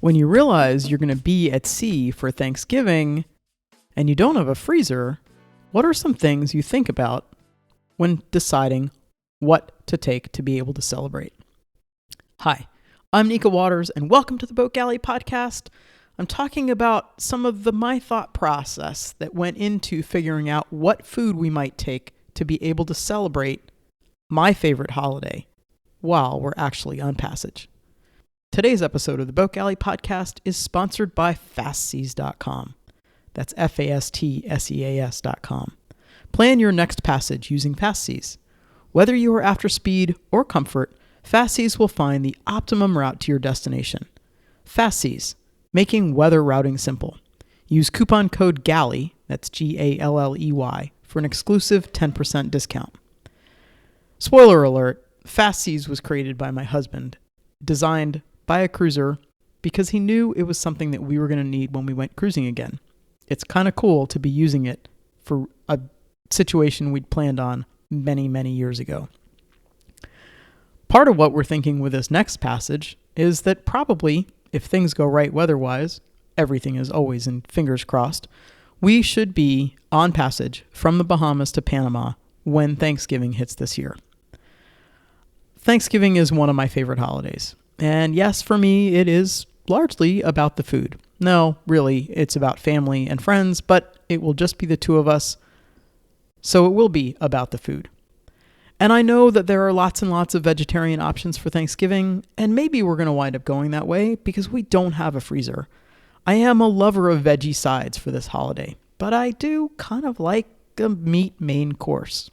When you realize you're going to be at sea for Thanksgiving and you don't have a freezer, what are some things you think about when deciding what to take to be able to celebrate? Hi, I'm Nika Waters, and welcome to the Boat Galley Podcast. I'm talking about some of my thought process that went into figuring out what food we might take to be able to celebrate my favorite holiday while we're actually on passage. Today's episode of the Boat Galley Podcast is sponsored by FastSeas.com. That's FastSeas.com. Plan your next passage using FastSeas. Whether you are after speed or comfort, FastSeas will find the optimum route to your destination. FastSeas, making weather routing simple. Use coupon code GALLEY, that's GALLEY, for an exclusive 10% discount. Spoiler alert, FastSeas was created by my husband, designed by a cruiser because he knew it was something that we were going to need when we went cruising again. It's kind of cool to be using it for a situation we'd planned on many, many years ago. Part of what we're thinking with this next passage is that probably, if things go right weather-wise, everything is always in fingers crossed, we should be on passage from the Bahamas to Panama when Thanksgiving hits this year. Thanksgiving is one of my favorite holidays. And yes, for me, it is largely about the food. No, really, it's about family and friends, but it will just be the two of us. So it will be about the food. And I know that there are lots and lots of vegetarian options for Thanksgiving, and maybe we're going to wind up going that way because we don't have a freezer. I am a lover of veggie sides for this holiday, but I do kind of like a meat main course.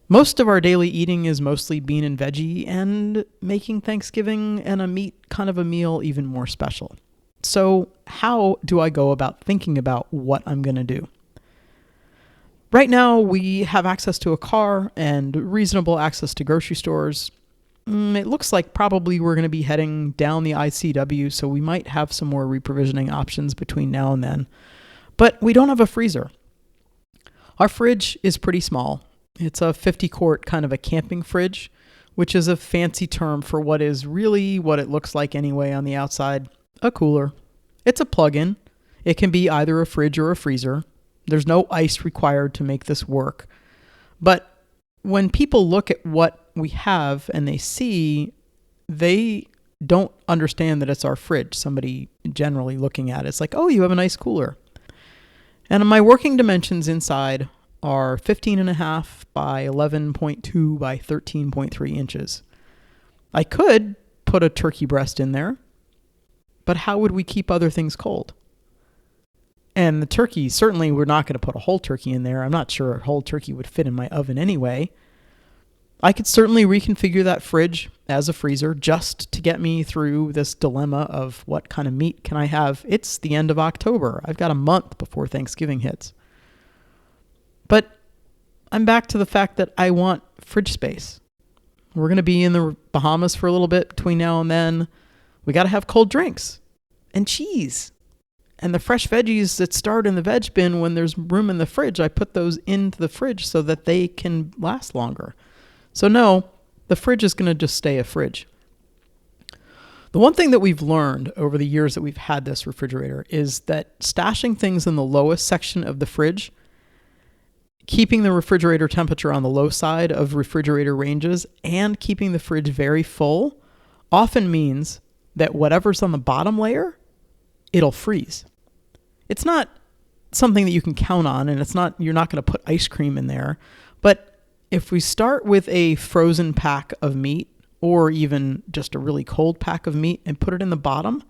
Most of our daily eating is mostly bean and veggie, and making Thanksgiving and a meat kind of a meal even more special. So how do I go about thinking about what I'm going to do? Right now, we have access to a car and reasonable access to grocery stores. It looks like probably we're going to be heading down the ICW, so we might have some more reprovisioning options between now and then. But we don't have a freezer. Our fridge is pretty small. It's a 50-quart kind of a camping fridge, which is a fancy term for what is really what it looks like anyway on the outside, a cooler. It's a plug-in. It can be either a fridge or a freezer. There's no ice required to make this work. But when people look at what we have and they see, they don't understand that it's our fridge. Somebody generally looking at it, it's like, oh, you have a nice cooler. And my working dimensions inside are 15.5 by 11.2 by 13.3 inches. I could put a turkey breast in there, but how would we keep other things cold? And the turkey, certainly we're not going to put a whole turkey in there. I'm not sure a whole turkey would fit in my oven anyway. I could certainly reconfigure that fridge as a freezer just to get me through this dilemma of what kind of meat can I have. It's the end of October. I've got a month before Thanksgiving hits. But I'm back to the fact that I want fridge space. We're going to be in the Bahamas for a little bit between now and then. We got to have cold drinks and cheese. And the fresh veggies that start in the veg bin, when there's room in the fridge, I put those into the fridge so that they can last longer. So no, the fridge is going to just stay a fridge. The one thing that we've learned over the years that we've had this refrigerator is that stashing things in the lowest section of the fridge, keeping the refrigerator temperature on the low side of refrigerator ranges, and keeping the fridge very full often means that whatever's on the bottom layer, it'll freeze. It's not something that you can count on, and you're not going to put ice cream in there. But if we start with a frozen pack of meat, or even just a really cold pack of meat, and put it in the bottom,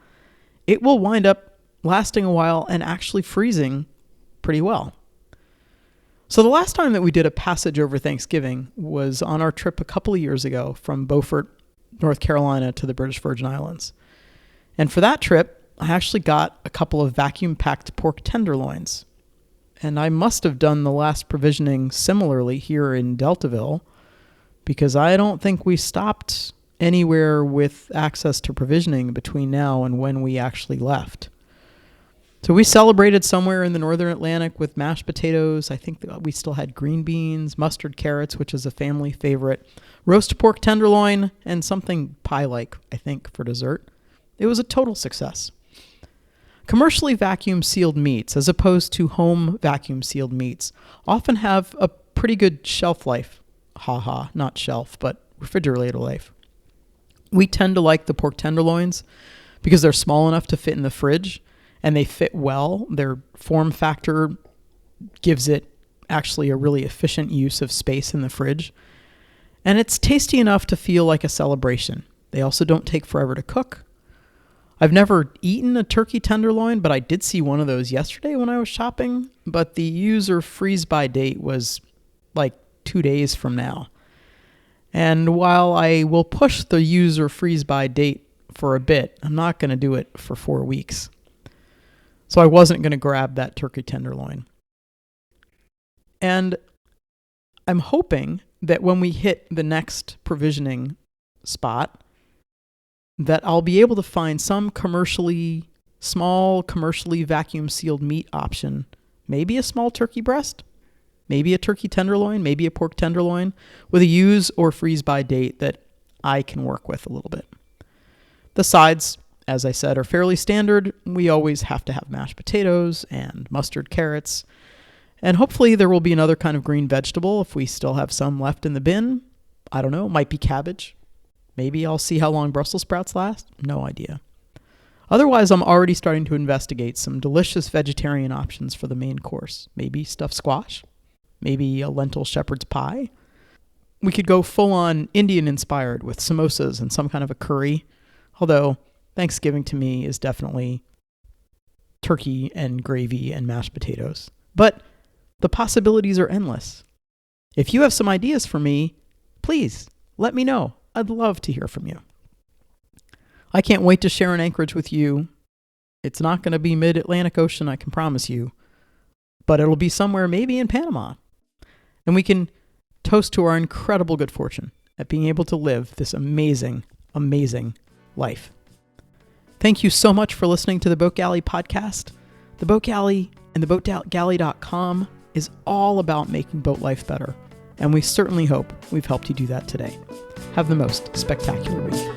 it will wind up lasting a while and actually freezing pretty well. So the last time that we did a passage over Thanksgiving was on our trip a couple of years ago from Beaufort, North Carolina to the British Virgin Islands. And for that trip, I actually got a couple of vacuum-packed pork tenderloins. And I must have done the last provisioning similarly here in Deltaville, because I don't think we stopped anywhere with access to provisioning between now and when we actually left. So we celebrated somewhere in the northern Atlantic with mashed potatoes. I think that we still had green beans, mustard carrots, which is a family favorite, roast pork tenderloin, and something pie-like, I think, for dessert. It was a total success. Commercially vacuum sealed meats, as opposed to home vacuum sealed meats, often have a pretty good shelf life. Not shelf, but refrigerator life. We tend to like the pork tenderloins because they're small enough to fit in the fridge and they fit well. Their form factor gives it actually a really efficient use of space in the fridge. And it's tasty enough to feel like a celebration. They also don't take forever to cook. I've never eaten a turkey tenderloin, but I did see one of those yesterday when I was shopping. But the use or freeze by date was like 2 days from now. And while I will push the use or freeze by date for a bit, I'm not going to do it for 4 weeks. So I wasn't going to grab that turkey tenderloin. And I'm hoping that when we hit the next provisioning spot, that I'll be able to find some small commercially vacuum sealed meat option. Maybe a small turkey breast, maybe a turkey tenderloin, maybe a pork tenderloin with a use or freeze by date that I can work with a little bit. The sides, as I said, are fairly standard. We always have to have mashed potatoes and mustard carrots. And hopefully there will be another kind of green vegetable if we still have some left in the bin. I don't know, might be cabbage. Maybe I'll see how long Brussels sprouts last. No idea. Otherwise, I'm already starting to investigate some delicious vegetarian options for the main course. Maybe stuffed squash. Maybe a lentil shepherd's pie. We could go full-on Indian-inspired with samosas and some kind of a curry. Although Thanksgiving to me is definitely turkey and gravy and mashed potatoes. But the possibilities are endless. If you have some ideas for me, please let me know. I'd love to hear from you. I can't wait to share an Anchorage with you. It's not going to be mid-Atlantic Ocean, I can promise you. But it'll be somewhere maybe in Panama. And we can toast to our incredible good fortune at being able to live this amazing, amazing life. Thank you so much for listening to the Boat Galley podcast. The Boat Galley and theboatgalley.com is all about making boat life better. And we certainly hope we've helped you do that today. Have the most spectacular week.